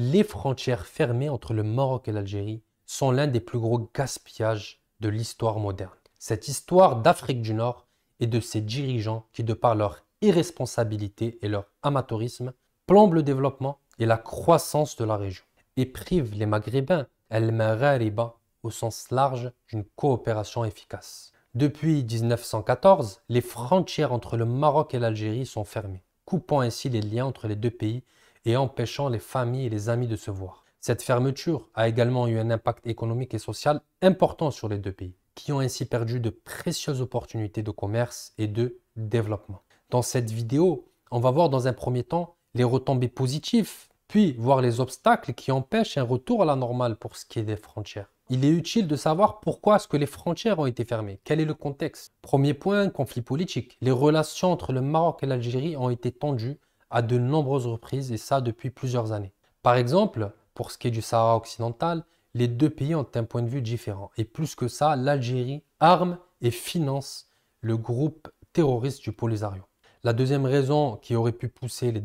Les frontières fermées entre le Maroc et l'Algérie sont l'un des plus gros gaspillages de l'histoire moderne. Cette histoire d'Afrique du Nord et de ses dirigeants qui, de par leur irresponsabilité et leur amateurisme, plombent le développement et la croissance de la région et privent les Maghrébins, el-Maghariba, au sens large, d'une coopération efficace. Depuis 1914, les frontières entre le Maroc et l'Algérie sont fermées, coupant ainsi les liens entre les deux pays et empêchant les familles et les amis de se voir. Cette fermeture a également eu un impact économique et social important sur les deux pays, qui ont ainsi perdu de précieuses opportunités de commerce et de développement. Dans cette vidéo, on va voir dans un premier temps les retombées positives, puis voir les obstacles qui empêchent un retour à la normale pour ce qui est des frontières. Il est utile de savoir pourquoi est-ce que les frontières ont été fermées, quel est le contexte. Premier point, conflit politique. Les relations entre le Maroc et l'Algérie ont été tendues à de nombreuses reprises et ça depuis plusieurs années. Par exemple, pour ce qui est du Sahara occidental, les deux pays ont un point de vue différent. Et plus que ça, l'Algérie arme et finance le groupe terroriste du Polisario. La deuxième raison qui aurait pu pousser les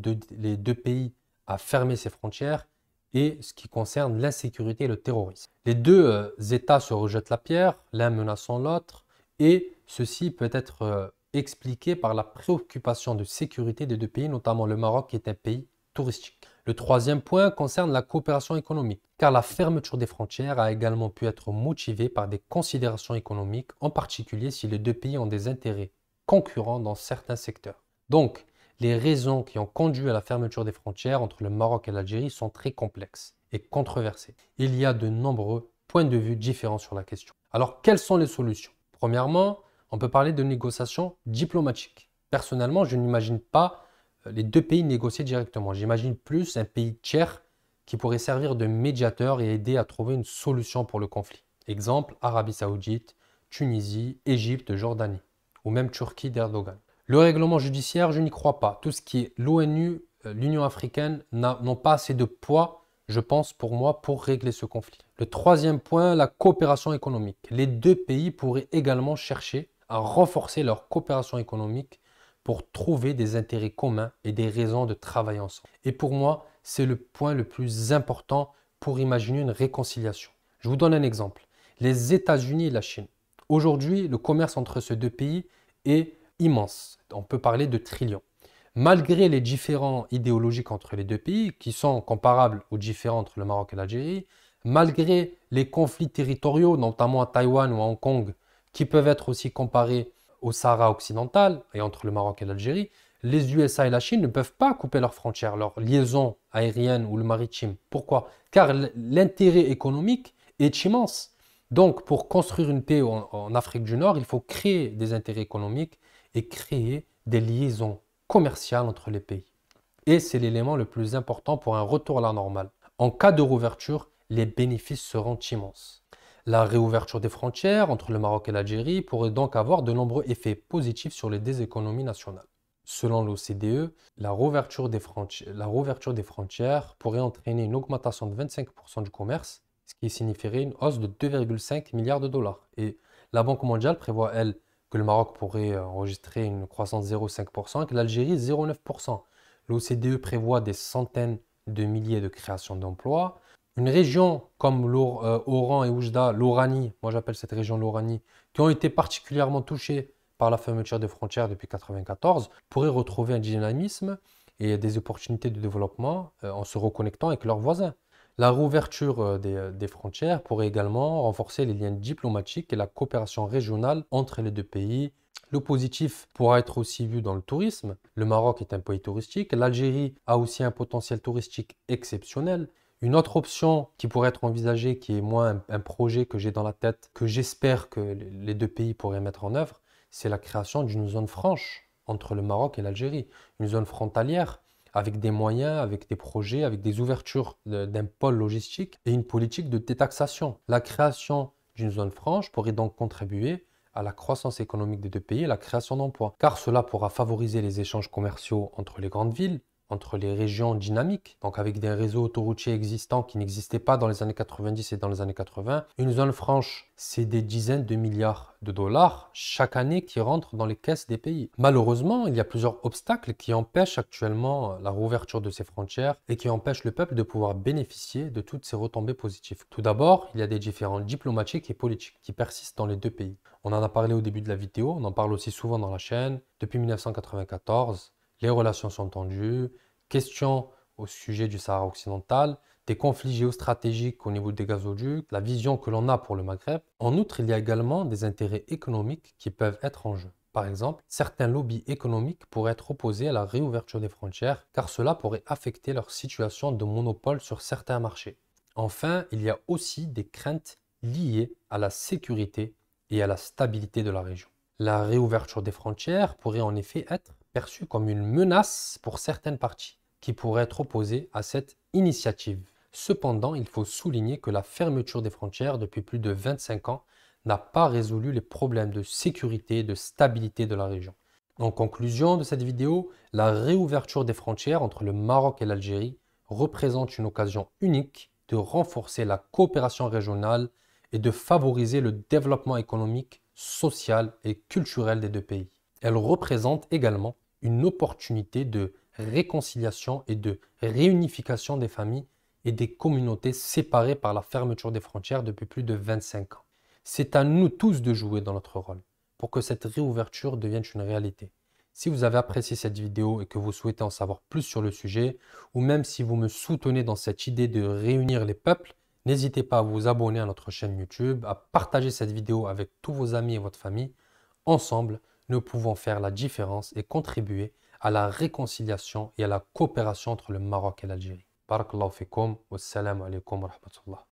deux pays à fermer ses frontières est ce qui concerne l'insécurité et le terrorisme. Les deux États se rejettent la pierre, l'un menaçant l'autre, et ceci peut être expliqué par la préoccupation de sécurité des deux pays, notamment le Maroc qui est un pays touristique. Le troisième point concerne la coopération économique, car la fermeture des frontières a également pu être motivée par des considérations économiques, en particulier si les deux pays ont des intérêts concurrents dans certains secteurs. Donc, les raisons qui ont conduit à la fermeture des frontières entre le Maroc et l'Algérie sont très complexes et controversées. Il y a de nombreux points de vue différents sur la question. Alors, quelles sont les solutions? Premièrement, on peut parler de négociations diplomatiques. Personnellement, je n'imagine pas les deux pays négocier directement. J'imagine plus un pays tiers qui pourrait servir de médiateur et aider à trouver une solution pour le conflit. Exemple, Arabie Saoudite, Tunisie, Égypte, Jordanie ou même Turquie d'Erdogan. Le règlement judiciaire, je n'y crois pas. Tout ce qui est l'ONU, l'Union africaine n'ont pas assez de poids, je pense, pour moi, pour régler ce conflit. Le troisième point, la coopération économique. Les deux pays pourraient également chercher à renforcer leur coopération économique pour trouver des intérêts communs et des raisons de travailler ensemble. Et pour moi, c'est le point le plus important pour imaginer une réconciliation. Je vous donne un exemple. Les États-Unis et la Chine. Aujourd'hui, le commerce entre ces deux pays est immense. On peut parler de trillions. Malgré les différends idéologiques entre les deux pays, qui sont comparables aux différends entre le Maroc et l'Algérie, malgré les conflits territoriaux, notamment à Taïwan ou à Hong Kong, qui peuvent être aussi comparés au Sahara occidental et entre le Maroc et l'Algérie, les USA et la Chine ne peuvent pas couper leurs frontières, leurs liaisons aériennes ou le maritime. Pourquoi? Car l'intérêt économique est immense. Donc, pour construire une paix en Afrique du Nord, il faut créer des intérêts économiques et créer des liaisons commerciales entre les pays. Et c'est l'élément le plus important pour un retour à la normale. En cas de réouverture, les bénéfices seront immenses. La réouverture des frontières entre le Maroc et l'Algérie pourrait donc avoir de nombreux effets positifs sur les deux économies nationales. Selon l'OCDE, la réouverture des frontières pourrait entraîner une augmentation de 25% du commerce, ce qui signifierait une hausse de 2,5 milliards de dollars. Et la Banque mondiale prévoit, elle, que le Maroc pourrait enregistrer une croissance de 0,5% et que l'Algérie 0,9%. L'OCDE prévoit des centaines de milliers de créations d'emplois. Une région comme Oran et Oujda, l'Oranie, moi j'appelle cette région l'Oranie, qui ont été particulièrement touchées par la fermeture des frontières depuis 1994, pourraient retrouver un dynamisme et des opportunités de développement en se reconnectant avec leurs voisins. La réouverture des frontières pourrait également renforcer les liens diplomatiques et la coopération régionale entre les deux pays. Le positif pourra être aussi vu dans le tourisme. Le Maroc est un pays touristique. L'Algérie a aussi un potentiel touristique exceptionnel. Une autre option qui pourrait être envisagée, qui est moi un projet que j'ai dans la tête, que j'espère que les deux pays pourraient mettre en œuvre, c'est la création d'une zone franche entre le Maroc et l'Algérie. Une zone frontalière avec des moyens, avec des projets, avec des ouvertures d'un pôle logistique et une politique de détaxation. La création d'une zone franche pourrait donc contribuer à la croissance économique des deux pays et à la création d'emplois, car cela pourra favoriser les échanges commerciaux entre les grandes villes, entre les régions dynamiques, donc avec des réseaux autoroutiers existants qui n'existaient pas dans les années 90 et dans les années 80. Une zone franche, c'est des dizaines de milliards de dollars chaque année qui rentrent dans les caisses des pays. Malheureusement, il y a plusieurs obstacles qui empêchent actuellement la rouverture de ces frontières et qui empêchent le peuple de pouvoir bénéficier de toutes ces retombées positives. Tout d'abord, il y a des différends diplomatiques et politiques qui persistent dans les deux pays. On en a parlé au début de la vidéo, on en parle aussi souvent dans la chaîne. Depuis 1994, les relations sont tendues, question au sujet du Sahara occidental, des conflits géostratégiques au niveau des gazoducs, la vision que l'on a pour le Maghreb. En outre, il y a également des intérêts économiques qui peuvent être en jeu. Par exemple, certains lobbies économiques pourraient être opposés à la réouverture des frontières car cela pourrait affecter leur situation de monopole sur certains marchés. Enfin, il y a aussi des craintes liées à la sécurité et à la stabilité de la région. La réouverture des frontières pourrait en effet être perçue comme une menace pour certaines parties qui pourraient être opposées à cette initiative. Cependant, il faut souligner que la fermeture des frontières depuis plus de 25 ans n'a pas résolu les problèmes de sécurité et de stabilité de la région. En conclusion de cette vidéo, la réouverture des frontières entre le Maroc et l'Algérie représente une occasion unique de renforcer la coopération régionale et de favoriser le développement économique, social et culturel des deux pays. Elle représente également une opportunité de réconciliation et de réunification des familles et des communautés séparées par la fermeture des frontières depuis plus de 25 ans. C'est à nous tous de jouer dans notre rôle pour que cette réouverture devienne une réalité. Si vous avez apprécié cette vidéo et que vous souhaitez en savoir plus sur le sujet, ou même si vous me soutenez dans cette idée de réunir les peuples, n'hésitez pas à vous abonner à notre chaîne YouTube, à partager cette vidéo avec tous vos amis et votre famille. Ensemble, nous pouvons faire la différence et contribuer à la réconciliation et à la coopération entre le Maroc et l'Algérie. Barakallahu fikum, wassalamu alaikum wa rahmatullah.